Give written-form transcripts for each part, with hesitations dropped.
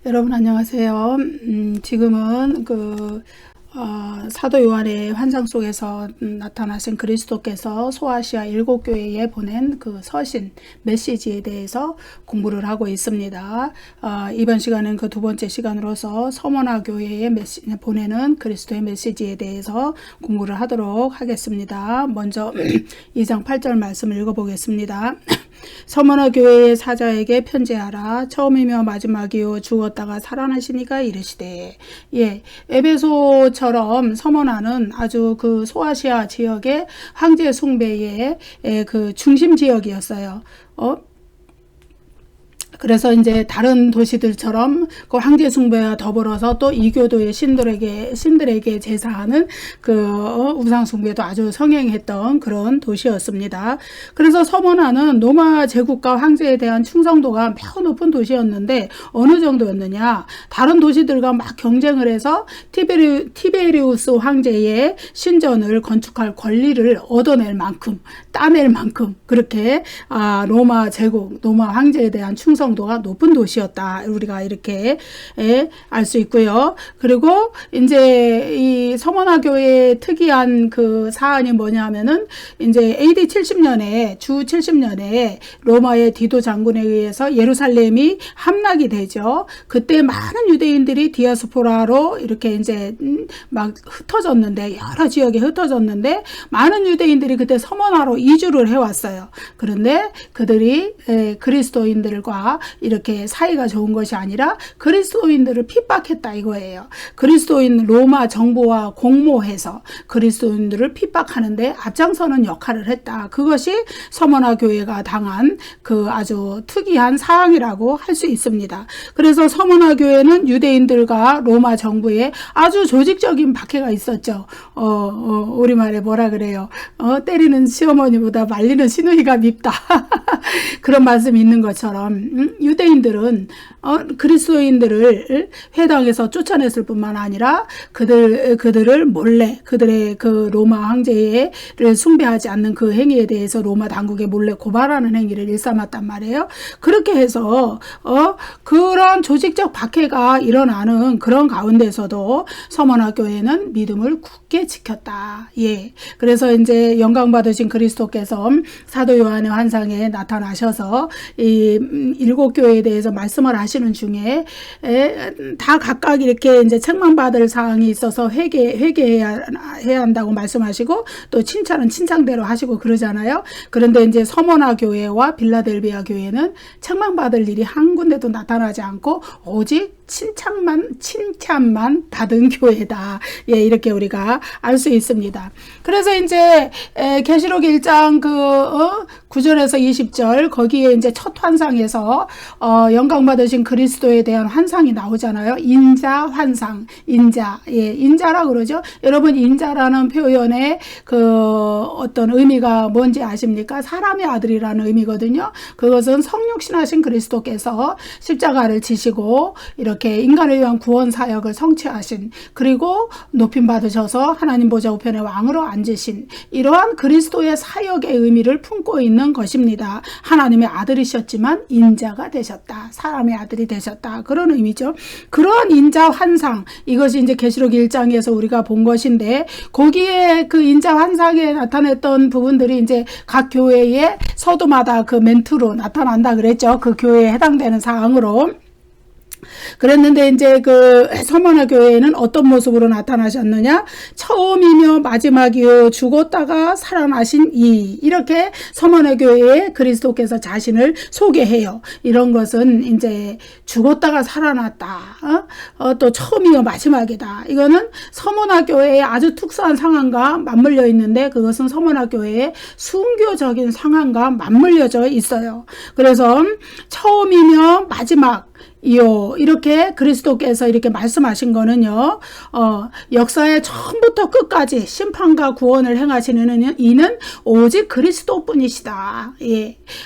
여러분 안녕하세요. 지금은 사도 요한의 환상 속에서 나타나신 그리스도께서 소아시아 7교회에 보낸 그 서신 메시지에 대해서 공부를 하고 있습니다. 이번 시간은 그 두 번째 시간으로서 서머나 교회에 보내는 그리스도의 메시지에 대해서 공부를 하도록 하겠습니다. 먼저 2장 8절 말씀을 읽어보겠습니다. 서머나 교회의 사자에게 편지하라. 처음이며 마지막이요 죽었다가 살아나시니가 이르시되. 에베소처럼 서머나는 아주 그 소아시아 지역의 황제 숭배의 그 중심 지역이었어요. 그래서 이제 다른 도시들처럼 그 황제 숭배와 더불어서 또 이교도의 신들에게 제사하는 우상 숭배도 아주 성행했던 그런 도시였습니다. 그래서 서머나는 로마 제국과 황제에 대한 충성도가 매우 높은 도시였는데 어느 정도였느냐? 다른 도시들과 막 경쟁을 해서 티베리우스 황제의 신전을 건축할 권리를 얻어낼 만큼, 따낼 만큼 그렇게 로마 제국, 로마 황제에 대한 충성도가 높은 도시였다. 우리가 이렇게 알 수 있고요. 그리고 이제 이 서머나 교회의 특이한 그 사안이 뭐냐 하면은 이제 AD 70년에 주 70년에 로마의 디도 장군에 의해서 예루살렘이 함락이 되죠. 그때 많은 유대인들이 디아스포라로 이렇게 이제 막 흩어졌는데 여러 지역에 흩어졌는데 많은 유대인들이 그때 서머나로 이주를 해왔어요. 그런데 그들이 그리스도인들과 이렇게 사이가 좋은 것이 아니라 그리스도인들을 핍박했다 이거예요. 그리스도인 로마 정부와 공모해서 그리스도인들을 핍박하는데 앞장서는 역할을 했다. 그것이 서머나 교회가 당한 그 아주 특이한 사항이라고 할 수 있습니다. 그래서 서머나 교회는 유대인들과 로마 정부에 아주 조직적인 박해가 있었죠. 우리말에 뭐라 그래요? 때리는 시어머니보다 말리는 시누이가 밉다. 그런 말씀이 있는 것처럼 유대인들은 그리스도인들을 회당에서 쫓아냈을 뿐만 아니라 그들을 몰래 그들의 그 로마 황제를 숭배하지 않는 그 행위에 대해서 로마 당국에 몰래 고발하는 행위를 일삼았단 말이에요. 그렇게 해서 그런 조직적 박해가 일어나는 그런 가운데서도 서머나 교회는 믿음을 굳게 지켰다. 그래서 이제 영광 받으신 그리스도께서 사도 요한의 환상에 나타나셔서 이 7교회에 대해서 말씀을 하시는 중에 다 각각 이렇게 이제 책망받을 사항이 있어서 회개해야 한다고 말씀하시고 또 칭찬은 칭찬대로 하시고 그러잖아요. 그런데 이제 서머나 교회와 빌라델비아 교회는 책망받을 일이 한 군데도 나타나지 않고 오직 칭찬만 받은 교회다. 이렇게 우리가 알 수 있습니다. 그래서 이제 계시록 1장 9절에서 20절 거기에 이제 첫 환상에서 영광 받으신 그리스도에 대한 환상이 나오잖아요. 인자 환상, 인자라 그러죠. 여러분 인자라는 표현의 어떤 의미가 뭔지 아십니까? 사람의 아들이라는 의미거든요. 그것은 성육신하신 그리스도께서 십자가를 지시고 이렇게 인간을 위한 구원 사역을 성취하신, 그리고 높임 받으셔서 하나님 보좌 우편에 왕으로 앉으신 이러한 그리스도의 사역의 의미를 품고 있는 것입니다. 하나님의 아들이셨지만 인자가 되셨다. 사람의 아들이 되셨다. 그런 의미죠. 그런 인자 환상, 이것이 이제 계시록 1장에서 우리가 본 것인데 거기에 그 인자 환상에 나타냈던 부분들이 이제 각 교회의 서도마다 그 멘트로 나타난다 그랬죠. 그 교회에 해당되는 사항으로. 그랬는데 이제 그 서머나 교회에는 어떤 모습으로 나타나셨느냐? 처음이며 마지막이요 죽었다가 살아나신 이렇게 서머나 교회에 그리스도께서 자신을 소개해요. 이런 것은 이제 죽었다가 살아났다. 또 처음이요 마지막이다. 이거는 서머나 교회의 아주 특수한 상황과 맞물려 있는데 그것은 서머나 교회의 순교적인 상황과 맞물려져 있어요. 그래서 처음이며 마지막 이렇게 그리스도께서 이렇게 말씀하신 거는요, 역사의 처음부터 끝까지 심판과 구원을 행하시는 이는 오직 그리스도뿐이시다.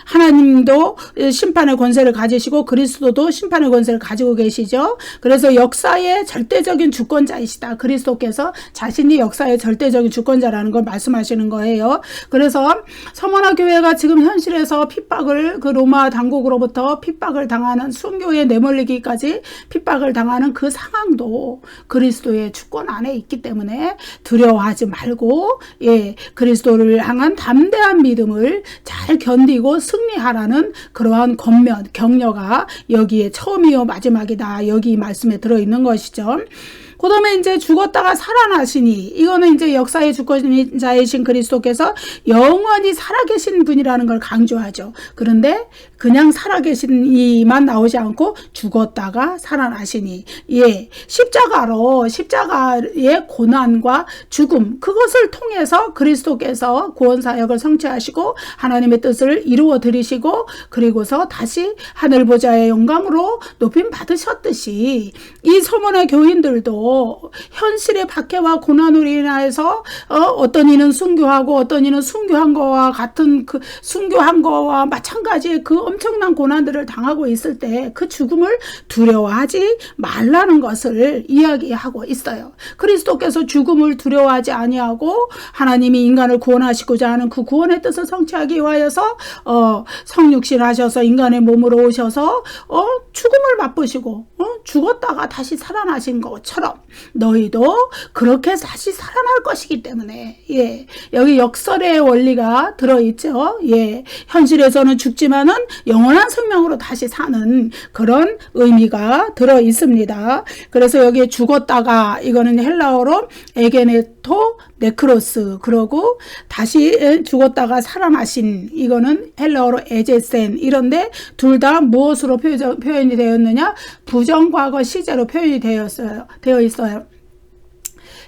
하나님도 심판의 권세를 가지시고 그리스도도 심판의 권세를 가지고 계시죠. 그래서 역사의 절대적인 주권자이시다. 그리스도께서 자신이 역사의 절대적인 주권자라는 걸 말씀하시는 거예요. 그래서 서머나 교회가 지금 현실에서 핍박을 그 로마 당국으로부터 핍박을 당하는 순교의 내부 내몰리기까지 핍박을 당하는 그 상황도 그리스도의 주권 안에 있기 때문에 두려워하지 말고 그리스도를 향한 담대한 믿음을 잘 견디고 승리하라는 그러한 권면, 격려가 여기에 처음이요 마지막이다. 여기 말씀에 들어있는 것이죠. 그 다음에 이제 죽었다가 살아나시니, 이거는 이제 역사의 주권자이신 그리스도께서 영원히 살아계신 분이라는 걸 강조하죠. 그런데 그냥 살아계신 이만 나오지 않고 죽었다가 살아나시니, 십자가의 고난과 죽음, 그것을 통해서 그리스도께서 구원사역을 성취하시고 하나님의 뜻을 이루어 드리시고 그리고서 다시 하늘 보좌의 영광으로 높임 받으셨듯이 이 서머나 교인들도 현실의 박해와 고난으로 인하여서 어떤 이는 순교하고 어떤 이는 순교한 거와 같은 그 순교한 거와 마찬가지의 그 엄청난 고난들을 당하고 있을 때 그 죽음을 두려워하지 말라는 것을 이야기하고 있어요. 그리스도께서 죽음을 두려워하지 아니하고 하나님이 인간을 구원하시고자 하는 그 구원의 뜻을 성취하기 위하여서 성육신 하셔서 인간의 몸으로 오셔서 죽음을 맛보시고 죽었다가 다시 살아나신 것처럼 너희도 그렇게 다시 살아날 것이기 때문에 여기 역설의 원리가 들어있죠. 현실에서는 죽지만은 영원한 생명으로 다시 사는 그런 의미가 들어있습니다. 그래서 여기 죽었다가 이거는 헬라어로 에게네토 네크로스, 그러고 다시 죽었다가 살아나신, 이거는 헬라어로 에제센, 이런데 둘 다 무엇으로 표현이 되었느냐? 부정과거 시제로 표현이 되어 있어요.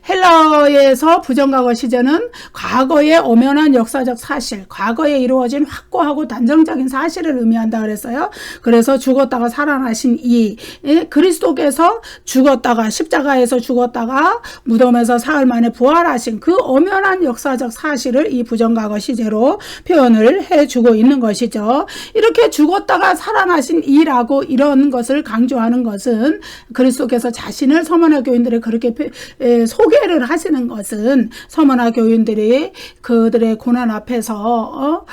헬라어에서 부정과거 시제는 과거의 엄연한 역사적 사실, 과거에 이루어진 확고하고 단정적인 사실을 의미한다 그랬어요. 그래서 죽었다가 살아나신 그리스도께서 죽었다가 십자가에서 죽었다가 무덤에서 사흘 만에 부활하신 그 엄연한 역사적 사실을 이 부정과거 시제로 표현을 해주고 있는 것이죠. 이렇게 죽었다가 살아나신 이라고 이런 것을 강조하는 것은 그리스도께서 자신을 서머나 교인들의 그렇게 소개를 하시는 것은 서머나 교인들이 그들의 고난 앞에서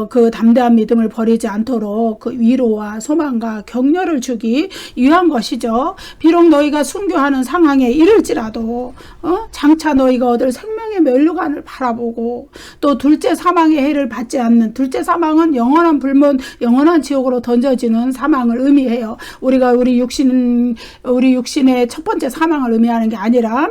그 담대한 믿음을 버리지 않도록 그 위로와 소망과 격려를 주기 위한 것이죠. 비록 너희가 순교하는 상황에 이를지라도 장차 너희가 얻을 생명의 면류관을 바라보고 또 둘째 사망의 해를 받지 않는, 둘째 사망은 영원한 불문, 영원한 지옥으로 던져지는 사망을 의미해요. 우리가 우리 육신의 첫 번째 사망을 의미하는 게 아니라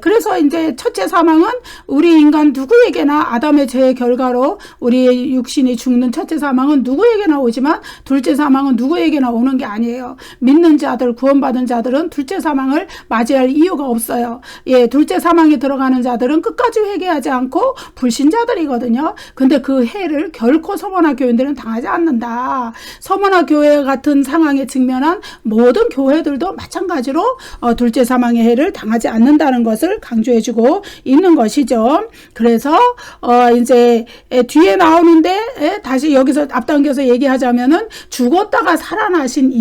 그래서 이제 첫째 사망은 우리 인간 누구에게나 아담의 죄의 결과로 우리 육신이 죽는 첫째 사망은 누구에게나 오지만 둘째 사망은 누구에게나 오는 게 아니에요. 믿는 자들, 구원받은 자들은 둘째 사망을 맞이할 이유가 없어요. 둘째 사망에 들어가는 자들은 끝까지 회개하지 않고 불신자들이거든요. 근데 그 해를 결코 서머나 교인들은 당하지 않는다. 서머나 교회 같은 상황에 직면한 모든 교회들도 마찬가지로 둘째 사망의 해를 당하지 않는다는 것을 강조해주고 있는 것이죠. 그래서 이제 뒤에 나오는데 다시 여기서 앞당겨서 얘기하자면은 죽었다가 살아나신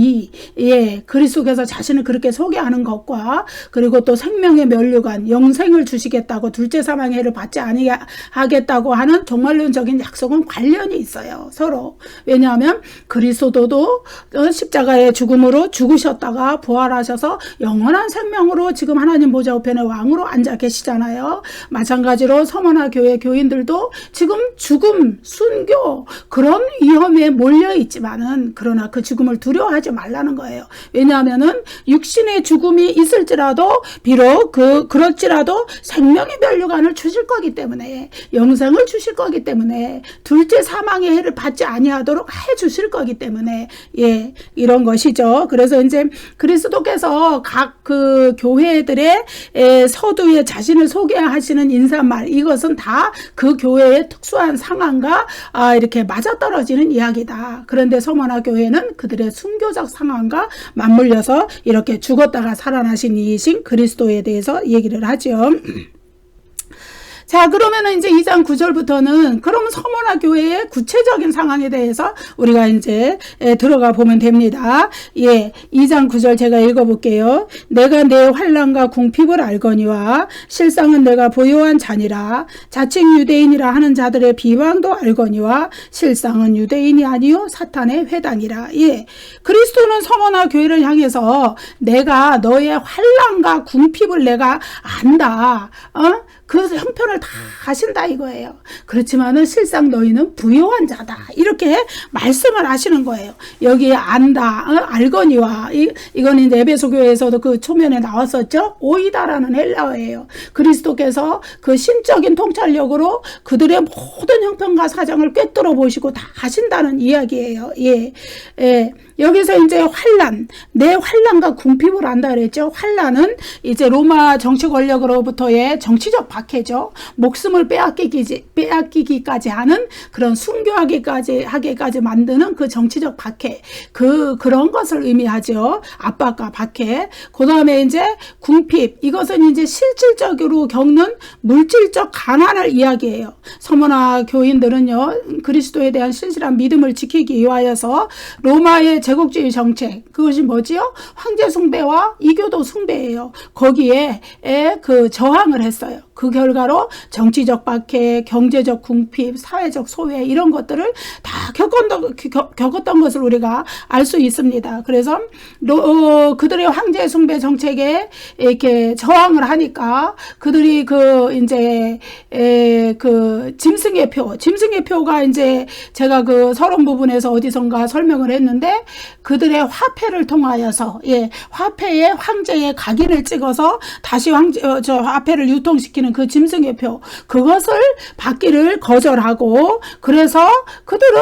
그리스도께서 자신을 그렇게 소개하는 것과 그리고 또 생명의 면류관, 영생을 주시겠다고 둘째 사망의 해를 받지 아니하겠다고 하는 종말론적인 약속은 관련이 있어요. 서로. 왜냐하면 그리스도도 십자가의 죽음으로 죽으셨다가 부활하셔서 영원한 생명으로 지금 하나님 보좌 우편의 왕으로 앉아 계시잖아요. 마찬가지로 서머나 교회 교인들도 지금 죽음, 순교 그런 위험에 몰려 있지만은 그러나 그 죽음을 두려워하지 말라는 거예요. 왜냐하면은 육신의 죽음이 있을지라도 비록 그럴지라도 생명의 면류관을 주실 거기 때문에, 영생을 주실 거기 때문에, 둘째 사망의 해를 받지 아니하도록 해 주실 거기 때문에 이런 것이죠. 그래서 이제 그리스도께서 각 그 교회들의 서두에 자신을 소개하시는 인사말, 이것은 다 그 교회의 특수한 상황과 이렇게 맞아떨어지는 이야기다. 그런데 서머나 교회는 그들의 순교적 상황과 맞물려서 이렇게 죽었다가 살아나신 이이신 그리스도에 대해서 얘기를 하죠. 자, 그러면은 이제 2장 9절부터는 그럼 서머나 교회의 구체적인 상황에 대해서 우리가 이제 들어가 보면 됩니다. 예, 2장 9절 제가 읽어볼게요. 내가 내 환난과 궁핍을 알거니와 실상은 내가 부요한 자니라. 자칭 유대인이라 하는 자들의 비방도 알거니와 실상은 유대인이 아니요 사탄의 회당이라. 예, 그리스도는 서머나 교회를 향해서 내가 너의 환난과 궁핍을 내가 안다. 그 형편을 다 하신다 이거예요. 그렇지만은 실상 너희는 부요한 자다. 이렇게 말씀을 하시는 거예요. 여기 안다, 알거니와 이건 이제 에베소 교회에서도 그 초면에 나왔었죠. 오이다라는 헬라어예요. 그리스도께서 그 신적인 통찰력으로 그들의 모든 형편과 사정을 꿰뚫어 보시고 다 하신다는 이야기예요. 예, 예. 여기서 이제 환난, 내 환난과 궁핍을 안다 그랬죠. 환난은 이제 로마 정치 권력으로부터의 정치적 박해죠. 목숨을 빼앗기기까지 하는 그런 순교하기까지 만드는 그 정치적 박해, 그런 것을 의미하죠. 압박과 박해. 그 다음에 이제 궁핍, 이것은 이제 실질적으로 겪는 물질적 가난을 이야기해요. 서머나 교인들은요, 그리스도에 대한 신실한 믿음을 지키기 위하여서 로마의 제국주의 정책, 그것이 뭐지요? 황제 숭배와 이교도 숭배예요. 거기에 그 저항을 했어요. 그 결과로 정치적 박해, 경제적 궁핍, 사회적 소외 이런 것들을 다 겪었던 것을 우리가 알 수 있습니다. 그래서 그들의 황제 숭배 정책에 이렇게 저항을 하니까 그들이 이제 그 짐승의 표가 이제 제가 그 서론 부분에서 어디선가 설명을 했는데 그들의 화폐를 통하여서 화폐에 황제의 각인을 찍어서 다시 화폐를 유통시키는 그 짐승의 표, 그것을 받기를 거절하고, 그래서 그들은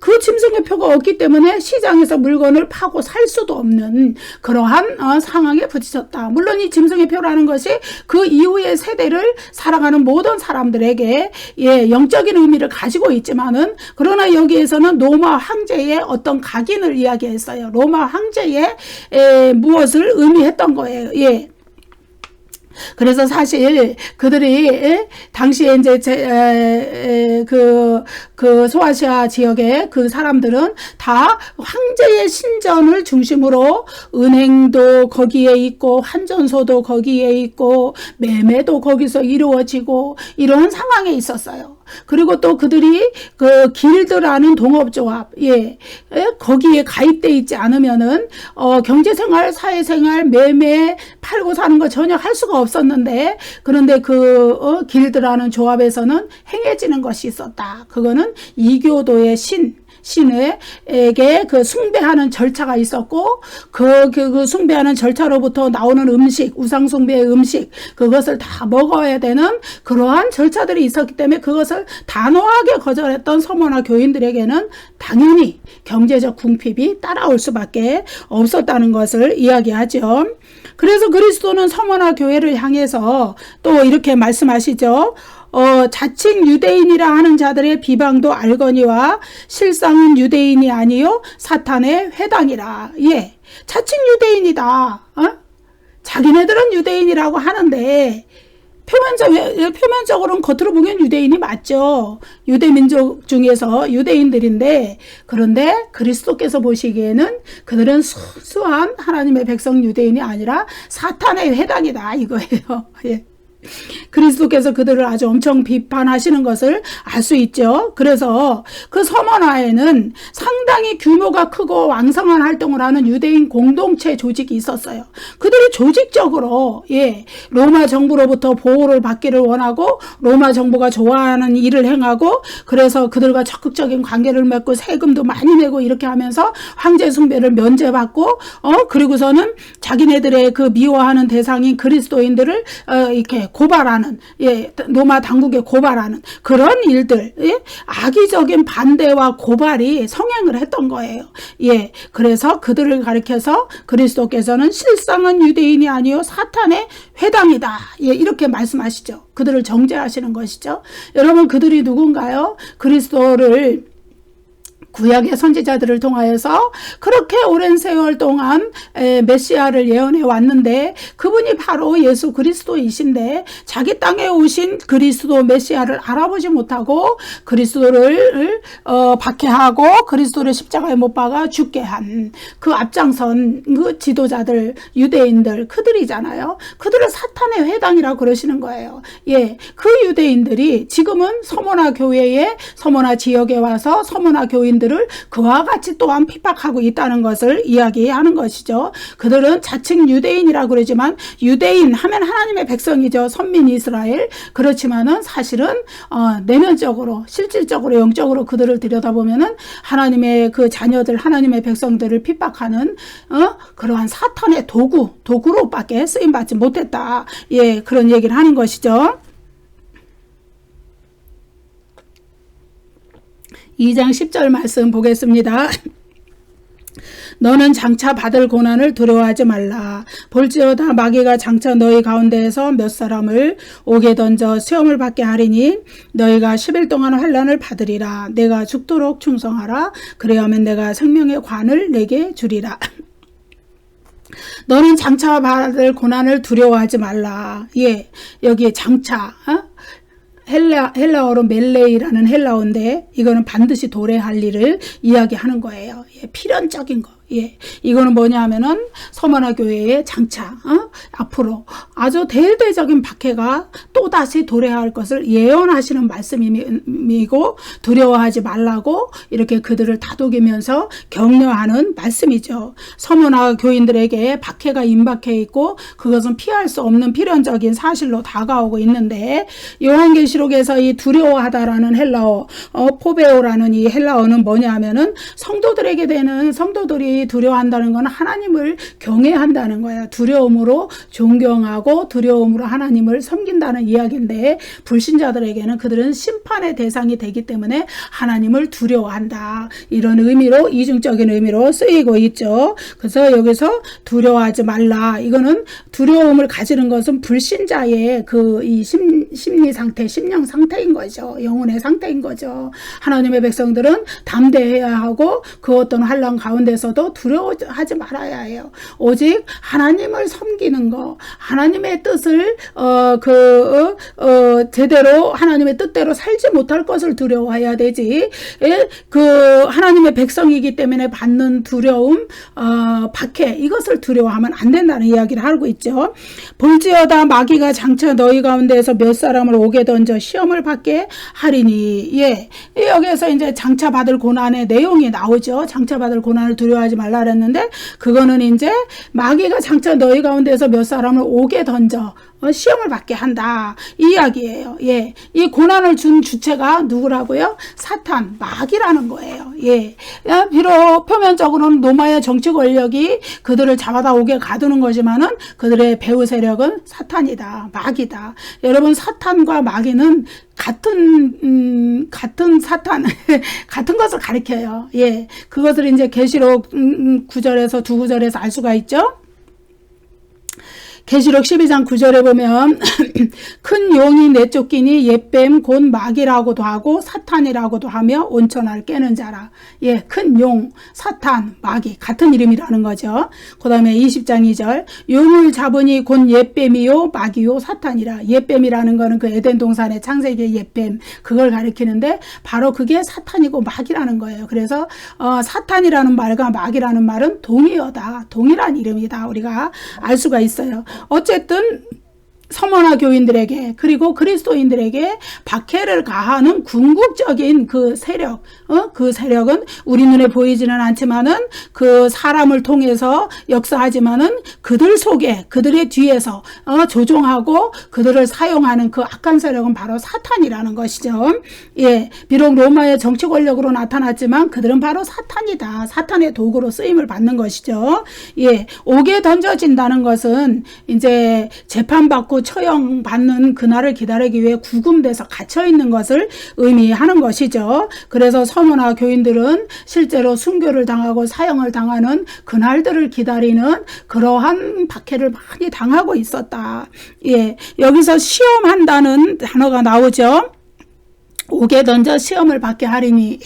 그 짐승의 표가 없기 때문에 시장에서 물건을 파고 살 수도 없는 그러한 상황에 부딪혔다. 물론 이 짐승의 표라는 것이 그 이후의 세대를 살아가는 모든 사람들에게 영적인 의미를 가지고 있지만은, 그러나 여기에서는 로마 황제의 어떤 각인을 이야기했어요. 로마 황제의 무엇을 의미했던 거예요. 예. 그래서 사실 그들이 당시에 이제 그 소아시아 지역의 그 사람들은 다 황제의 신전을 중심으로 은행도 거기에 있고 환전소도 거기에 있고 매매도 거기서 이루어지고 이런 상황에 있었어요. 그리고 또 그들이 그 길드라는 동업조합, 거기에 가입돼 있지 않으면은 경제생활, 사회생활, 매매, 팔고 사는 거 전혀 할 수가 없었는데, 그런데 그 길드라는 조합에서는 행해지는 것이 있었다. 그거는 이교도의 신에게 그 숭배하는 절차가 있었고, 그 숭배하는 절차로부터 나오는 음식, 우상 숭배의 음식, 그것을 다 먹어야 되는 그러한 절차들이 있었기 때문에 그것을 단호하게 거절했던 서머나 교인들에게는 당연히 경제적 궁핍이 따라올 수밖에 없었다는 것을 이야기하죠. 그래서 그리스도는 서머나 교회를 향해서 또 이렇게 말씀하시죠. 자칭 유대인이라 하는 자들의 비방도 알거니와 실상은 유대인이 아니요 사탄의 회당이라. 예, 자칭 유대인이다. 자기네들은 유대인이라고 하는데 표면적으로는 겉으로 보면 유대인이 맞죠. 유대민족 중에서 유대인들인데, 그런데 그리스도께서 보시기에는 그들은 순수한 하나님의 백성 유대인이 아니라 사탄의 회당이다 이거예요. 예. 그리스도께서 그들을 아주 엄청 비판하시는 것을 알 수 있죠. 그래서 그 서머나에는 상당히 규모가 크고 왕성한 활동을 하는 유대인 공동체 조직이 있었어요. 그들이 조직적으로 로마 정부로부터 보호를 받기를 원하고 로마 정부가 좋아하는 일을 행하고, 그래서 그들과 적극적인 관계를 맺고 세금도 많이 내고 이렇게 하면서 황제 숭배를 면제받고 그리고서는 자기네들의 그 미워하는 대상인 그리스도인들을 이렇게 고발하는, 로마 당국에 고발하는 그런 일들, 악의적인 반대와 고발이 성행을 했던 거예요. 그래서 그들을 가리켜서 그리스도께서는 실상은 유대인이 아니요 사탄의 회당이다. 이렇게 말씀하시죠. 그들을 정죄하시는 것이죠. 여러분, 그들이 누군가요? 그리스도를 구약의 선지자들을 통하여서 그렇게 오랜 세월 동안 메시아를 예언해 왔는데 그분이 바로 예수 그리스도이신데 자기 땅에 오신 그리스도 메시아를 알아보지 못하고 그리스도를 박해하고 그리스도를 십자가에 못 박아 죽게 한 그 앞장선 그 지도자들 유대인들 그들이잖아요. 그들을 사탄의 회당이라고 그러시는 거예요. 예, 그 유대인들이 지금은 서머나 교회에 서머나 지역에 와서 서머나 교인들을 그와 같이 또한 핍박하고 있다는 것을 이야기하는 것이죠. 그들은 자칭 유대인이라고 그러지만 유대인 하면 하나님의 백성이죠. 선민 이스라엘. 그렇지만은 사실은 내면적으로 실질적으로 영적으로 그들을 들여다보면은 하나님의 그 자녀들 하나님의 백성들을 핍박하는 그러한 사탄의 도구로밖에 쓰임받지 못했다. 예, 그런 얘기를 하는 것이죠. 2장 10절 말씀 보겠습니다. 너는 장차 받을 고난을 두려워하지 말라. 볼지어다 마귀가 장차 너희 가운데에서 몇 사람을 옥에 던져 시험을 받게 하리니 너희가 10일 동안 환난을 받으리라. 내가 죽도록 충성하라. 그래야만 내가 생명의 관을 내게 주리라. 너는 장차 받을 고난을 두려워하지 말라. 예, 여기 장차 헬라어로 멜레이라는 헬라어인데 이거는 반드시 도래할 일을 이야기하는 거예요. 예, 필연적인 거. 예, 이거는 뭐냐 하면은 서머나 교회의 장차 앞으로 아주 대대적인 박해가 또다시 도래할 것을 예언하시는 말씀이고 두려워하지 말라고 이렇게 그들을 다독이면서 격려하는 말씀이죠. 서머나 교인들에게 박해가 임박해 있고 그것은 피할 수 없는 필연적인 사실로 다가오고 있는데 요한계시록에서 이 두려워하다라는 헬라어 포베오라는 이 헬라어는 뭐냐 하면은 성도들이 두려워한다는 건 하나님을 경외한다는 거예요. 두려움으로 존경하고 두려움으로 하나님을 섬긴다는 이야기인데 불신자들에게는 그들은 심판의 대상이 되기 때문에 하나님을 두려워한다. 이런 의미로 이중적인 의미로 쓰이고 있죠. 그래서 여기서 두려워하지 말라. 이거는 두려움을 가지는 것은 불신자의 이 심리 상태, 심령 상태인 거죠. 영혼의 상태인 거죠. 하나님의 백성들은 담대해야 하고 그 어떤 환난 가운데서도 두려워하지 말아야 해요. 오직 하나님을 섬기는 거, 하나님의 뜻을 제대로 하나님의 뜻대로 살지 못할 것을 두려워해야 되지. 그 하나님의 백성이기 때문에 받는 두려움, 박해 이것을 두려워하면 안 된다는 이야기를 하고 있죠. 볼지어다 마귀가 장차 너희 가운데에서 몇 사람을 옥에 던져 시험을 받게 하리니. 예, 여기에서 이제 장차 받을 고난의 내용이 나오죠. 장차 받을 고난을 두려워하지 말라 그랬는데 그거는 이제 마귀가 장차 너희 가운데서 몇 사람을 옥에 던져 시험을 받게 한다 이 이야기예요. 예, 이 고난을 준 주체가 누구라고요? 사탄, 마귀라는 거예요. 예, 비록 표면적으로는 로마의 정치 권력이 그들을 잡아다 옥에 가두는 거지만은 그들의 배후 세력은 사탄이다, 마귀다. 여러분 사탄과 마귀는 같은 사탄 같은 것을 가리켜요. 예, 그것을 이제 계시록 9절에서 두 구절에서 알 수가 있죠. 계시록 12장 9절에 보면 큰 용이 내쫓기니 옛뱀 곧 마귀라고도 하고 사탄이라고도 하며 온천을 깨는 자라. 예, 큰 용, 사탄, 마귀 같은 이름이라는 거죠. 그 다음에 20장 2절 용을 잡으니 곧 옛뱀이요 마귀요 사탄이라. 옛뱀이라는 거는 그 에덴 동산의 창세기의 옛뱀 그걸 가리키는데 바로 그게 사탄이고 마귀라는 거예요. 그래서 사탄이라는 말과 마귀라는 말은 동의어다. 동일한 이름이다. 우리가 알 수가 있어요. 어쨌든 서머나 교인들에게 그리고 그리스도인들에게 박해를 가하는 궁극적인 그 세력, 그 세력은 우리 눈에 보이지는 않지만은 그 사람을 통해서 역사하지만은 그들 속에 그들의 뒤에서 조종하고 그들을 사용하는 그 악한 세력은 바로 사탄이라는 것이죠. 예, 비록 로마의 정치 권력으로 나타났지만 그들은 바로 사탄이다. 사탄의 도구로 쓰임을 받는 것이죠. 예, 옥에 던져진다는 것은 이제 재판받고 처형받는 그날을 기다리기 위해 구금돼서 갇혀있는 것을 의미하는 것이죠. 그래서 서머나 교인들은 실제로 순교를 당하고 사형을 당하는 그날들을 기다리는 그러한 박해를 많이 당하고 있었다. 예, 여기서 시험한다는 단어가 나오죠. 옥에 던져 시험을 받게 하리니,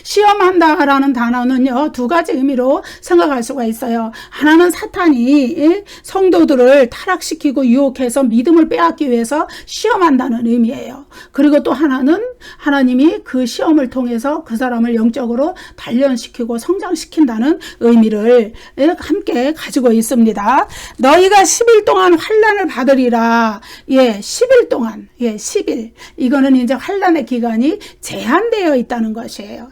시험한다라는 단어는요, 두 가지 의미로 생각할 수가 있어요. 하나는 사탄이 성도들을 타락시키고 유혹해서 믿음을 빼앗기 위해서 시험한다는 의미예요. 그리고 또 하나는 하나님이 그 시험을 통해서 그 사람을 영적으로 단련시키고 성장시킨다는 의미를 함께 가지고 있습니다. 너희가 10일 동안 환난을 받으리라. 10일 동안, 10일. 이거는 이제 환난의 기간이 제한되어 있다는 것이에요.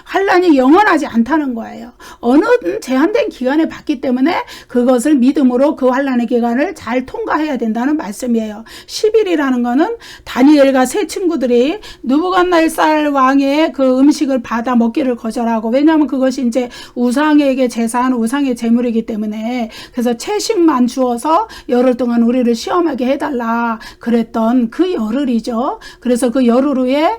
환난이 영원하지 않다는 거예요. 어느 제한된 기간에 받기 때문에 그것을 믿음으로 그 환난의 기간을 잘 통과해야 된다는 말씀이에요. 10일이라는 거는 다니엘과 세 친구들이 느부갓네살 왕의 그 음식을 받아 먹기를 거절하고, 왜냐하면 그것이 이제 우상에게 제사한 우상의 제물이기 때문에, 그래서 채식만 주어서 열흘 동안 우리를 시험하게 해달라 그랬던 그 열흘이죠. 그래서 그 열흘 후에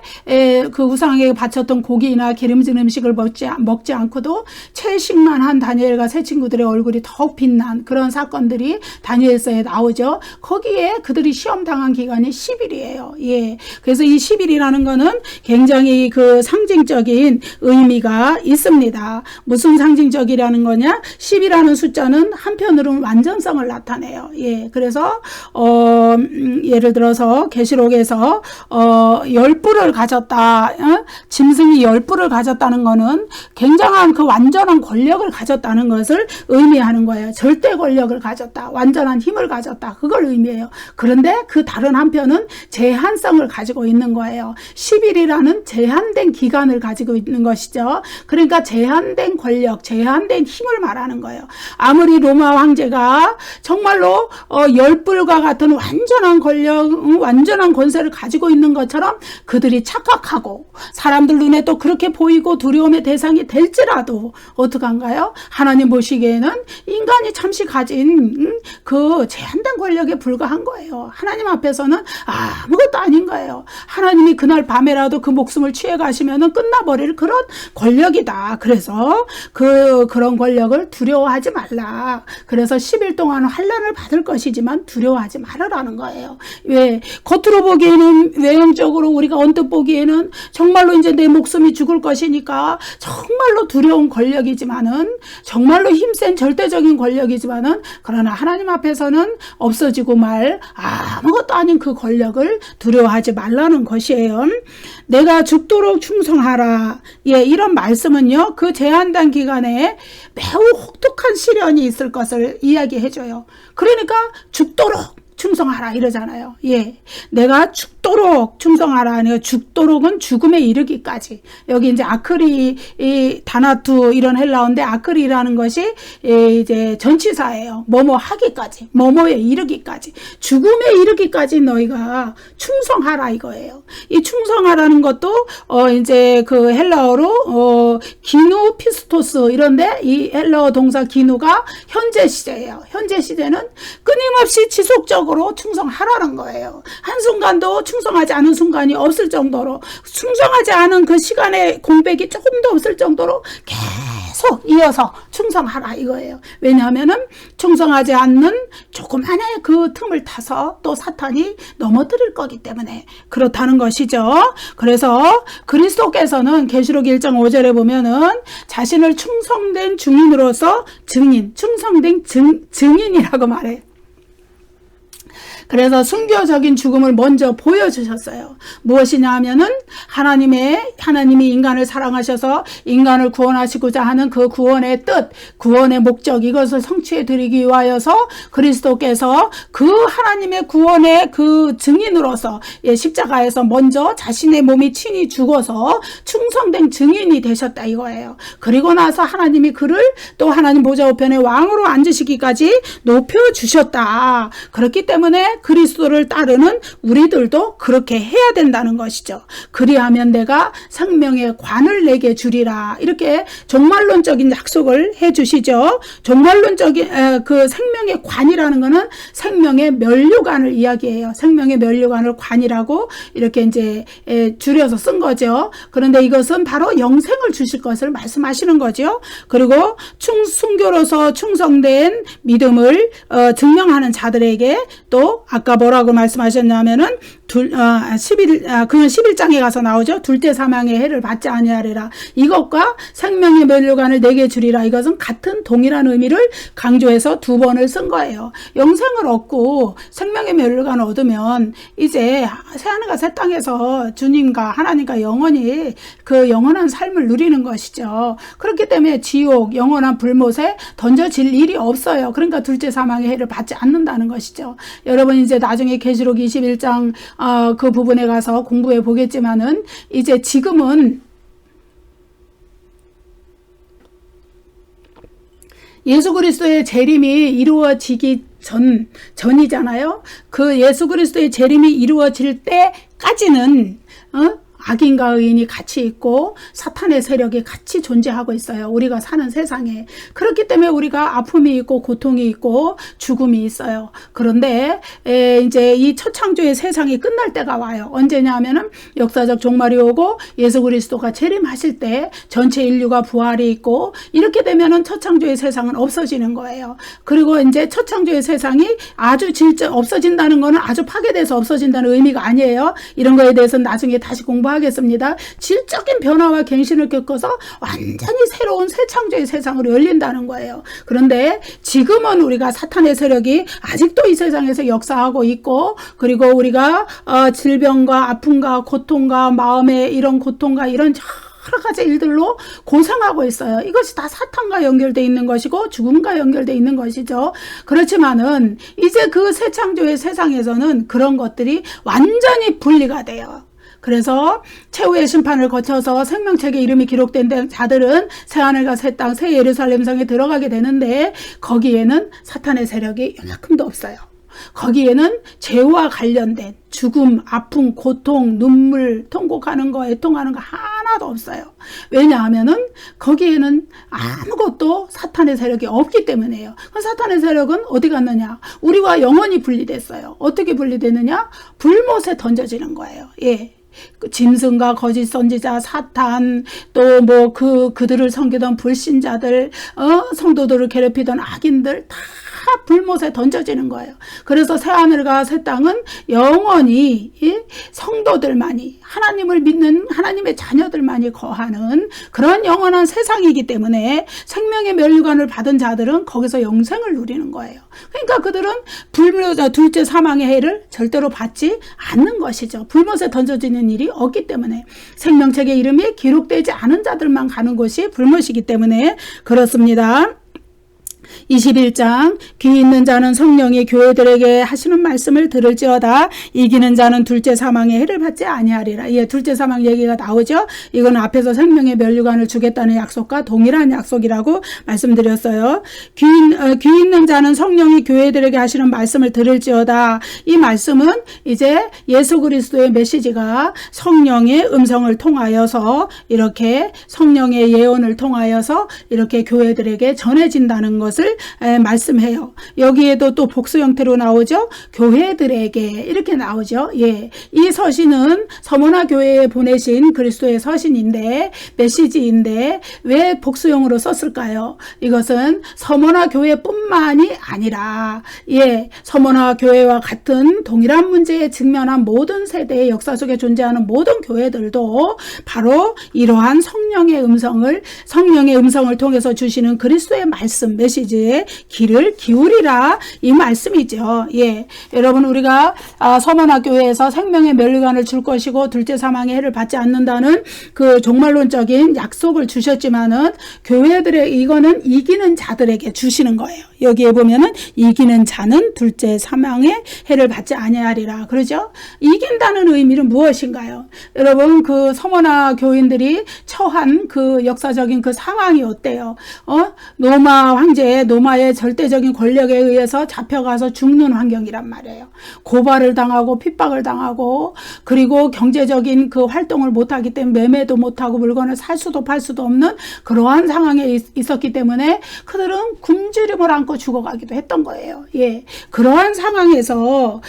그 우상에게 바쳤던 고기나 기름진 음식을 먹지 않고도 채식만 한 다니엘과 세 친구들의 얼굴이 더욱 빛난 그런 사건들이 다니엘서에 나오죠. 거기에 그들이 시험당한 기간이 10일이에요. 그래서 이 10일이라는 거는 굉장히 그 상징적인 의미가 있습니다. 무슨 상징적이라는 거냐? 10이라는 숫자는 한편으로는 완전성을 나타내요. 그래서 예를 들어서 계시록에서 10뿔을 가졌다, 짐승이 10뿔을 가졌다는 거는 굉장한 그 완전한 권력을 가졌다는 것을 의미하는 거예요. 절대 권력을 가졌다, 완전한 힘을 가졌다, 그걸 의미해요. 그런데 그 다른 한편은 제한성을 가지고 있는 거예요. 10일이라는 제한된 기간을 가지고 있는 것이죠. 그러니까 제한된 권력, 제한된 힘을 말하는 거예요. 아무리 로마 황제가 정말로 10뿔과 같은 완전한 권력, 완전한 권세를 가지고 있는 것처럼 그들이 착각하고 사람들 눈에 또 그렇게 보이고 두려움의 대상이 될지라도 어떡한가요? 하나님 보시기에는 인간이 잠시 가진 그 제한된 권력에 불과한 거예요. 하나님 앞에서는 아무것도 아닌 거예요. 하나님이 그날 밤에라도 그 목숨을 취해 가시면은 끝나버릴 그런 권력이다. 그래서 그런 권력을 두려워하지 말라. 그래서 10일 동안 환난을 받을 것이지만 두려워하지 말으라는 거예요. 왜? 겉으로 보기에는, 외형적으로 우리가 언뜻 보기에는 정말로 이제 내 목숨이 죽을 것이니까 정말로 두려운 권력이지만은, 정말로 힘센 절대적인 권력이지만은, 그러나 하나님 앞에서는 없어지고 말 아무것도 아닌 그 권력을 두려워하지 말라는 것이에요. 내가 죽도록 충성하라. 이런 말씀은요, 그 제한된 기간에 매우 혹독한 시련이 있을 것을 이야기해줘요. 그러니까 죽도록 충성하라 이러잖아요. 내가 죽도록 충성하라. 죽도록은 죽음에 이르기까지. 여기 이제 아크리, 다나투 이런 헬라어인데, 아크리라는 것이 이제 전치사예요. 뭐뭐 하기까지, 뭐뭐에 이르기까지, 죽음에 이르기까지 너희가 충성하라 이거예요. 이 충성하라는 것도 이제 그 헬라어로 기누 피스토스 이런데, 이 헬라어 동사 기누가 현재 시제예요. 현재 시제는 끊임없이 지속적으로 충성하라는 거예요. 한순간도 충성하지 않은 순간이 없을 정도로, 충성하지 않은 그 시간의 공백이 조금도 없을 정도로 계속 이어서 충성하라 이거예요. 왜냐하면은 충성하지 않는 조그만의 그 틈을 타서 또 사탄이 넘어뜨릴 거기 때문에 그렇다는 것이죠. 그래서 그리스도께서는 계시록 1장 5절에 보면은 자신을 충성된 증인으로서 충성된 증인이라고 말해요. 그래서 순교적인 죽음을 먼저 보여주셨어요. 무엇이냐 하면은 하나님이 인간을 사랑하셔서 인간을 구원하시고자 하는 그 구원의 뜻, 구원의 목적, 이것을 성취해 드리기 위하여서 그리스도께서 그 하나님의 구원의 그 증인으로서 십자가에서 먼저 자신의 몸이 친히 죽어서 충성된 증인이 되셨다 이거예요. 그리고 나서 하나님이 그를 또 하나님 보좌 우편에 왕으로 앉으시기까지 높여주셨다. 그렇기 때문에 그리스도를 따르는 우리들도 그렇게 해야 된다는 것이죠. 그리하면 내가 생명의 관을 내게 주리라. 이렇게 종말론적인 약속을 해 주시죠. 종말론적인 그 생명의 생명의 관이라는 거는 생명의 면류관을 이야기해요. 생명의 면류관을 관이라고 이렇게 이제 줄여서 쓴 거죠. 그런데 이것은 바로 영생을 주실 것을 말씀하시는 거죠. 그리고 순교로서 충성된 믿음을 증명하는 자들에게 또 아까 뭐라고 말씀하셨냐면은 그건 11장에 가서 나오죠. 둘째 사망의 해를 받지 아니하리라. 이것과 생명의 면류관을 내게 주리라. 이것은 같은 동일한 의미를 강조해서 두 번을 쓴 거예요. 영생을 얻고 생명의 면류관을 얻으면 이제 새하늘과 새 땅에서 주님과 하나님과 영원히 그 영원한 삶을 누리는 것이죠. 그렇기 때문에 지옥, 영원한 불못에 던져질 일이 없어요. 그러니까 둘째 사망의 해를 받지 않는다는 것이죠. 여러분 이제 나중에 계시록 21장 그 부분에 가서 공부해 보겠지만은 이제 지금은 예수 그리스도의 재림이 이루어지기 전이잖아요. 그 예수 그리스도의 재림이 이루어질 때까지는 악인과 의인이 같이 있고 사탄의 세력이 같이 존재하고 있어요. 우리가 사는 세상에. 그렇기 때문에 우리가 아픔이 있고 고통이 있고 죽음이 있어요. 그런데 이제 이 첫 창조의 세상이 끝날 때가 와요. 언제냐 하면은 역사적 종말이 오고 예수 그리스도가 재림하실 때 전체 인류가 부활이 있고 이렇게 되면은 첫 창조의 세상은 없어지는 거예요. 그리고 이제 첫 창조의 세상이 아주 없어진다는 거는 아주 파괴돼서 없어진다는 의미가 아니에요. 이런 거에 대해서는 나중에 다시 하겠습니다. 질적인 변화와 갱신을 겪어서 완전히 새로운 새 창조의 세상으로 열린다는 거예요. 그런데 지금은 우리가 사탄의 세력이 아직도 이 세상에서 역사하고 있고 그리고 우리가 질병과 아픔과 고통과 마음의 이런 고통과 이런 여러 가지 일들로 고생하고 있어요. 이것이 다 사탄과 연결되어 있는 것이고 죽음과 연결되어 있는 것이죠. 그렇지만은 이제 그 새 창조의 세상에서는 그런 것들이 완전히 분리가 돼요. 그래서 최후의 심판을 거쳐서 생명책에 이름이 기록된 자들은 새하늘과 새 땅, 새 예루살렘 성에 들어가게 되는데 거기에는 사탄의 세력이 요만큼도 없어요. 거기에는 죄와 관련된 죽음, 아픔, 고통, 눈물, 통곡하는 거, 애통하는 거 하나도 없어요. 왜냐하면은 거기에는 아무것도 사탄의 세력이 없기 때문에요. 그럼 사탄의 세력은 어디 갔느냐? 우리와 영원히 분리됐어요. 어떻게 분리되느냐? 불못에 던져지는 거예요. 예. 짐승과 거짓 선지자, 사탄, 또 뭐 그들을 섬기던 불신자들, 성도들을 괴롭히던 악인들 다 불못에 던져지는 거예요. 그래서 새하늘과 새 땅은 영원히 성도들만이 하나님을 믿는 하나님의 자녀들만이 거하는 그런 영원한 세상이기 때문에 생명의 면류관을 받은 자들은 거기서 영생을 누리는 거예요. 그러니까 그들은 둘째 사망의 해를 절대로 받지 않는 것이죠. 불못에 던져지는 일이 없기 때문에 생명책의 이름이 기록되지 않은 자들만 가는 곳이 불못이기 때문에 그렇습니다. 21장 귀 있는 자는 성령이 교회들에게 하시는 말씀을 들을지어다. 이기는 자는 둘째 사망의 해를 받지 아니하리라. 예, 둘째 사망 얘기가 나오죠. 이건 앞에서 생명의 면류관을 주겠다는 약속과 동일한 약속이라고 말씀드렸어요. 귀 있는 자는 성령이 교회들에게 하시는 말씀을 들을지어다. 이 말씀은 이제 예수 그리스도의 메시지가 성령의 음성을 통하여서 이렇게 성령의 예언을 통하여서 이렇게 교회들에게 전해진다는 것을 말씀해요. 여기에도 또 복수 형태로 나오죠. 교회들에게 이렇게 나오죠. 예, 이 서신은 서머나 교회에 보내신 그리스도의 서신인데 메시지인데 왜 복수형으로 썼을까요? 이것은 서머나 교회뿐만이 아니라 서머나 교회와 같은 동일한 문제에 직면한 모든 세대의 역사 속에 존재하는 모든 교회들도 바로 이러한 성령의 음성을 통해서 주시는 그리스도의 말씀 메시지에 귀를 기울이라 이 말씀이죠. 예, 여러분 우리가 서머나 교회에서 생명의 면류관을 줄 것이고 둘째 사망의 해를 받지 않는다는 그 종말론적인 약속을 주셨지만은 교회들의 이거는 이기는 자들에게 주시는 거예요. 여기에 보면은 이기는 자는 둘째 사망의 해를 받지 아니하리라. 그러죠? 이긴다는 의미는 무엇인가요? 여러분 그 서머나 교인들이 처한 그 역사적인 그 상황이 어때요? 로마 황제 노마의 절대적인 권력에 의해서 잡혀가서 죽는 환경이란 말이에요. 고발을 당하고 핍박을 당하고 그리고 경제적인 그 활동을 못하기 때문에 매매도 못하고 물건을 살 수도 팔 수도 없는 그러한 상황에 있었기 때문에 그들은 굶주림을 안고 죽어가기도 했던 거예요. 예, 그러한 상황에서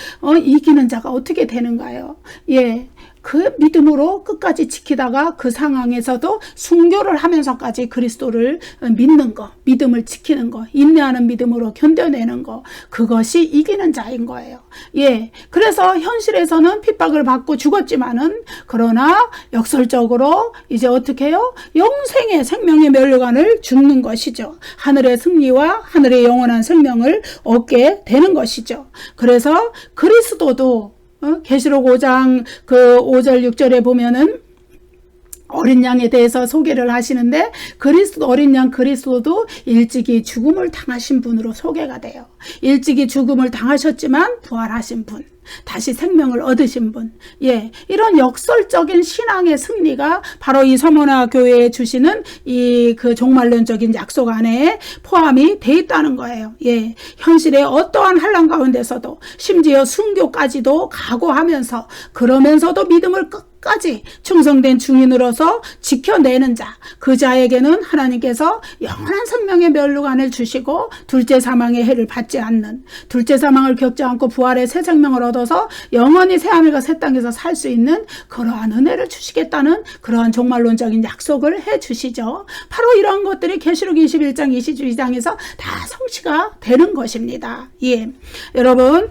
이기는 자가 어떻게 되는가요? 예. 그 믿음으로 끝까지 지키다가 그 상황에서도 순교를 하면서까지 그리스도를 믿는 거, 믿음을 지키는 거, 인내하는 믿음으로 견뎌내는 거, 그것이 이기는 자인 거예요. 예. 그래서 현실에서는 핍박을 받고 죽었지만은 그러나 역설적으로 이제 어떻게 해요? 영생의 생명의 멸류관을 죽는 것이죠. 하늘의 승리와 하늘의 영원한 생명을 얻게 되는 것이죠. 그래서 그리스도도 계시록 5장 그 5절 6절에 보면은 어린 양에 대해서 소개를 하시는데 그리스도 어린 양 그리스도도 일찍이 죽음을 당하신 분으로 소개가 돼요. 일찍이 죽음을 당하셨지만 부활하신 분, 다시 생명을 얻으신 분. 예, 이런 역설적인 신앙의 승리가 바로 이 서머나 교회에 주시는 이 그 종말론적인 약속 안에 포함이 돼 있다는 거예요. 예, 현실의 어떠한 환난 가운데서도 심지어 순교까지도 각오하면서 그러면서도 믿음을 끝까지 충성된 증인으로서 지켜내는 자, 그 자에게는 하나님께서 영원한 생명의 멸류관을 주시고 둘째 사망의 해를 받지 않는, 둘째 사망을 겪지 않고 부활의 새 생명을 얻어서 영원히 새하늘과 새 땅에서 살 수 있는 그러한 은혜를 주시겠다는 그러한 종말론적인 약속을 해 주시죠. 바로 이런 것들이 계시록 21장 22장에서 다 성취가 되는 것입니다. 예, 여러분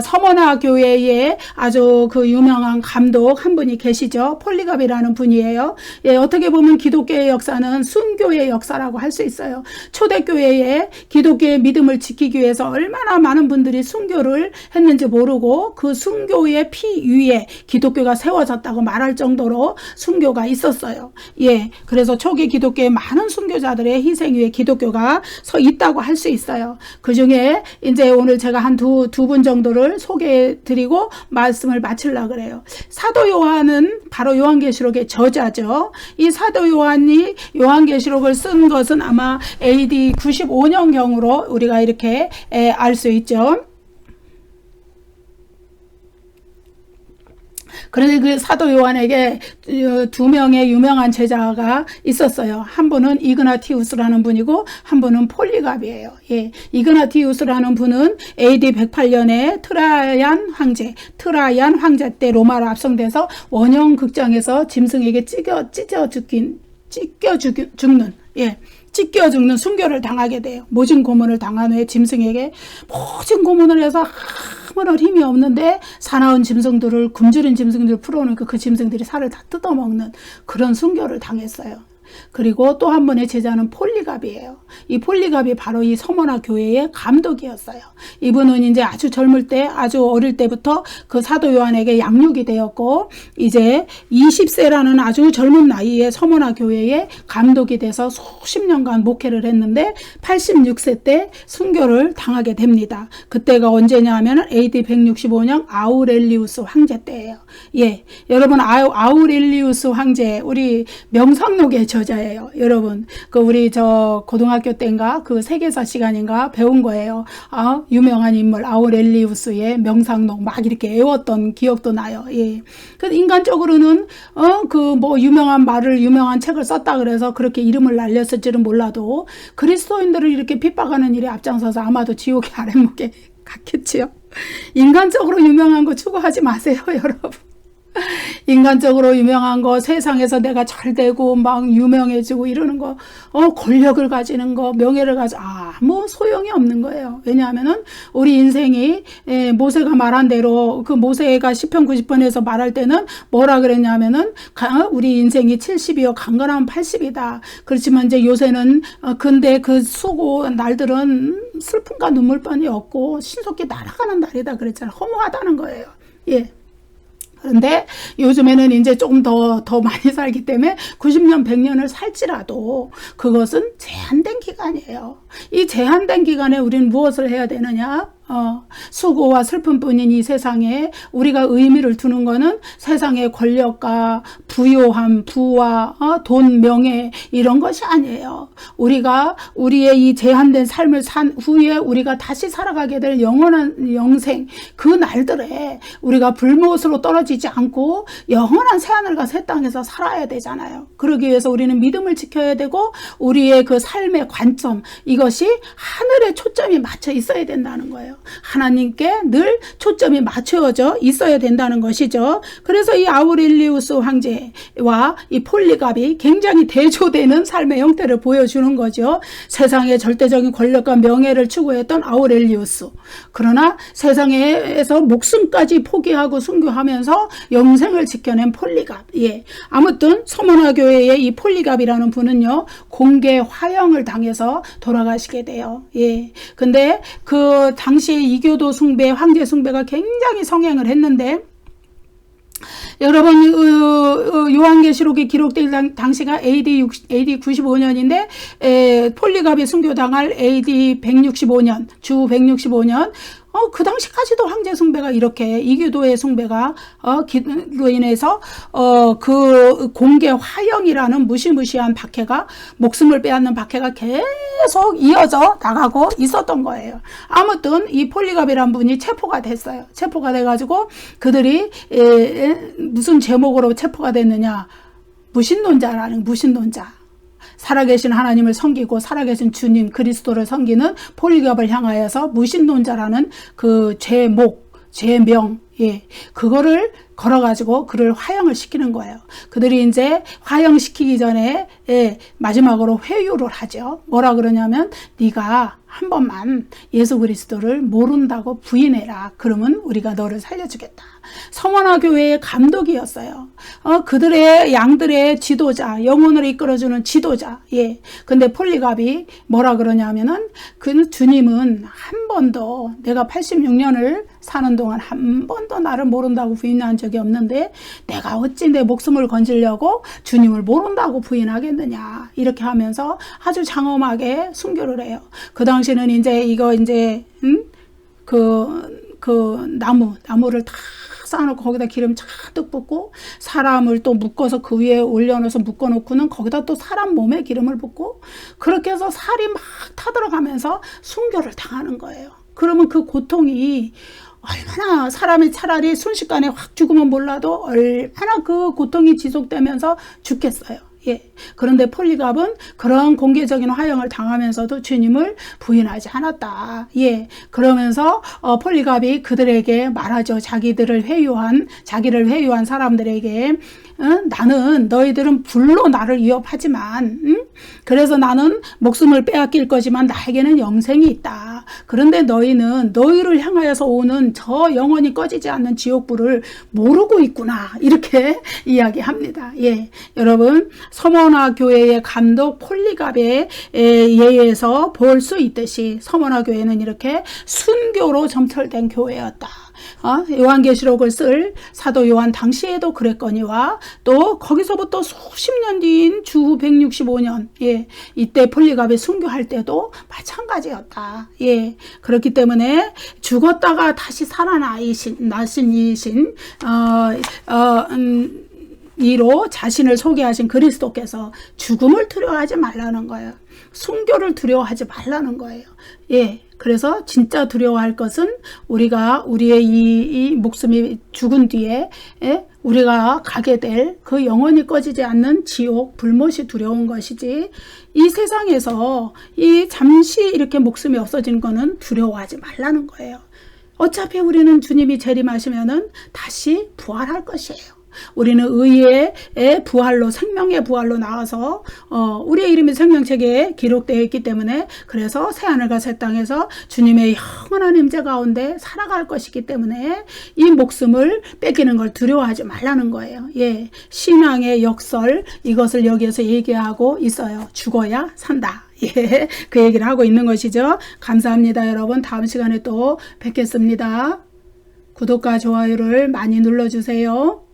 서머나 교회에 아주 그 유명한 감독 한 분이 계시죠. 폴리갑이라는 분이에요. 예, 어떻게 보면 기독교의 역사는 순교의 역사라고 할 수 있어요. 초대교회에 기독교의 믿음을 지키기 위해서 얼마나 많은 분들이 순교를 했는지 모르고 그 순교의 피 위에 기독교가 세워졌다고 말할 정도로 순교가 있었어요. 예, 그래서 초기 기독교의 많은 순교자들의 희생 위에 기독교가 서 있다고 할 수 있어요. 그 중에 이제 오늘 제가 한 두 분 정도를 소개해 드리고 말씀을 마치려고 그래요. 사도 요한은 바로 요한계시록의 저자죠. 이 사도 요한이 요한계시록을 쓴 것은 아마 AD 95년경으로 우리가 이렇게 알 수 있죠. 그런데 그 사도 요한에게 두 명의 유명한 제자가 있었어요. 한 분은 이그나티우스라는 분이고 한 분은 폴리갑이에요. 예, 이그나티우스라는 분은 AD 108년에 트라얀 황제 때 로마로 압송돼서 원형 극장에서 짐승에게 찢겨 죽는 순교를 당하게 돼요. 모진 고문을 당한 후에 짐승에게 모진 고문을 해서 아무런 힘이 없는데 사나운 짐승들을 굶주린 짐승들을 풀어놓으니까 그 짐승들이 살을 다 뜯어먹는 그런 순교를 당했어요. 그리고 또 한 분의 제자는 폴리갑이에요. 이 폴리갑이 바로 이 서머나 교회의 감독이었어요. 이분은 이제 아주 젊을 때, 아주 어릴 때부터 그 사도 요한에게 양육이 되었고, 이제 20세라는 아주 젊은 나이에 서머나 교회의 감독이 돼서 수십 년간 목회를 했는데, 86세 때 순교를 당하게 됩니다. 그때가 언제냐 하면 AD 165년 아우렐리우스 황제 때예요. 예, 여러분 아우렐리우스 황제, 우리 명상록의 저자예요. 여러분, 그 우리 저 고등학교 때인가 그 세계사 시간인가 배운 거예요. 유명한 인물 아우렐리우스의 명상록 막 이렇게 외웠던 기억도 나요. 예. 그 인간적으로는 그 뭐 유명한 책을 썼다 그래서 그렇게 이름을 날렸을지는 몰라도 그리스도인들을 이렇게 핍박하는 일에 앞장서서 아마도 지옥의 아랫목에 갔겠지요. 인간적으로 유명한 거 추구하지 마세요, 여러분. 인간적으로 유명한 거, 세상에서 내가 잘 되고 막 유명해지고 이러는 거, 권력을 가지는 거, 명예를 가지고 아무 소용이 없는 거예요. 왜냐하면은 우리 인생이 모세가 말한 대로 그 모세가 시편 90편에서 말할 때는 뭐라 그랬냐면은 우리 인생이 70이요 강건하면 80이다. 그렇지만 이제 요새는 근데 그 수고 날들은 슬픔과 눈물뿐이 없고 신속히 날아가는 날이다 그랬잖아요. 허무하다는 거예요. 예. 그런데 요즘에는 이제 조금 더 많이 살기 때문에 90년, 100년을 살지라도 그것은 제한된 기간이에요. 이 제한된 기간에 우리는 무엇을 해야 되느냐? 수고와 슬픔뿐인 이 세상에 우리가 의미를 두는 거는 세상의 권력과 부요함, 부와 돈, 명예 이런 것이 아니에요. 우리가 우리의 이 제한된 삶을 산 후에 우리가 다시 살아가게 될 영원한 영생 그 날들에 우리가 불못으로 떨어지지 않고 영원한 새하늘과 새 땅에서 살아야 되잖아요. 그러기 위해서 우리는 믿음을 지켜야 되고 우리의 그 삶의 관점 이것이 하늘에 초점이 맞춰 있어야 된다는 거예요. 하나님께 늘 초점이 맞춰져 있어야 된다는 것이죠. 그래서 이 아우렐리우스 황제와 이 폴리갑이 굉장히 대조되는 삶의 형태를 보여주는 거죠. 세상의 절대적인 권력과 명예를 추구했던 아우렐리우스. 그러나 세상에서 목숨까지 포기하고 순교하면서 영생을 지켜낸 폴리갑. 예. 아무튼 서머나 교회의 이 폴리갑이라는 분은요, 공개 화형을 당해서 돌아가시게 돼요. 예. 근데 그 당시 이교도 숭배, 황제 숭배가 굉장히 성행을 했는데, 여러분 요한계시록이 기록될 당시가 AD 95년인데 폴리갑이 순교당할 AD 165년, 주 165년 그 당시까지도 황제 숭배가 이렇게 이교도의 숭배가 로 인해서 그 공개 화형이라는 무시무시한 박해가 목숨을 빼앗는 박해가 계속 이어져 나가고 있었던 거예요. 아무튼 이 폴리갑이란 분이 체포가 됐어요. 체포가 돼가지고 그들이 무슨 제목으로 체포가 됐느냐? 무신론자라는 무신론자. 살아계신 하나님을 섬기고 살아계신 주님 그리스도를 섬기는 폴리갑을 향하여서 무신론자라는 그 제목, 제명, 예, 그거를 걸어가지고 그를 화형을 시키는 거예요. 그들이 이제 화형시키기 전에 마지막으로 회유를 하죠. 뭐라 그러냐면 네가 한 번만 예수 그리스도를 모른다고 부인해라. 그러면 우리가 너를 살려주겠다. 서머나 교회의 감독이었어요. 그들의 양들의 지도자, 영혼을 이끌어주는 지도자. 예. 근데 폴리갑이 뭐라 그러냐면은 그 주님은 한 번도 내가 86년을 사는 동안 한 번도 나를 모른다고 부인한 적이 없는데 내가 어찌 내 목숨을 건지려고 주님을 모른다고 부인하겠느냐. 이렇게 하면서 아주 장엄하게 순교를 해요. 그 당시는 이제 나무를 다 쌓아놓고 거기다 기름 잔뜩 붓고 사람을 또 묶어서 그 위에 올려놓아서 묶어놓고는 거기다 또 사람 몸에 기름을 붓고 그렇게 해서 살이 막 타들어가면서 순교를 당하는 거예요. 그러면 그 고통이 얼마나 사람이 차라리 순식간에 확 죽으면 몰라도 얼마나 그 고통이 지속되면서 죽겠어요. 예. 그런데 폴리갑은 그런 공개적인 화형을 당하면서도 주님을 부인하지 않았다. 예. 그러면서 폴리갑이 그들에게 말하죠. 자기를 회유한 사람들에게 나는 너희들은 불로 나를 위협하지만 그래서 나는 목숨을 빼앗길 거지만 나에게는 영생이 있다. 그런데 너희는 너희를 향하여서 오는 저 영원히 꺼지지 않는 지옥불을 모르고 있구나. 이렇게 이야기합니다. 예. 여러분 서머나 교회의 감독 폴리갑의 예에서 볼 수 있듯이 서머나 교회는 이렇게 순교로 점철된 교회였다. 요한계시록을 쓸 사도 요한 당시에도 그랬거니와 또 거기서부터 수십 년 뒤인 주 165년 예, 이때 폴리갑이 순교할 때도 마찬가지였다. 예, 그렇기 때문에 죽었다가 다시 살아나신 이신 이로 자신을 소개하신 그리스도께서 죽음을 두려워하지 말라는 거예요. 순교를 두려워하지 말라는 거예요. 예. 그래서 진짜 두려워할 것은 우리의 이 목숨이 죽은 뒤에 우리가 가게 될 그 영원히 꺼지지 않는 지옥 불못이 두려운 것이지 이 세상에서 이 잠시 이렇게 목숨이 없어지는 거는 두려워하지 말라는 거예요. 어차피 우리는 주님이 재림하시면은 다시 부활할 것이에요. 우리는 의의 부활로 생명의 부활로 나와서 우리의 이름이 생명책에 기록되어 있기 때문에 그래서 새하늘과 새 땅에서 주님의 영원한 임재 가운데 살아갈 것이기 때문에 이 목숨을 뺏기는 걸 두려워하지 말라는 거예요. 예, 신앙의 역설 이것을 여기에서 얘기하고 있어요. 죽어야 산다. 예, 그 얘기를 하고 있는 것이죠. 감사합니다. 여러분 다음 시간에 또 뵙겠습니다. 구독과 좋아요를 많이 눌러주세요.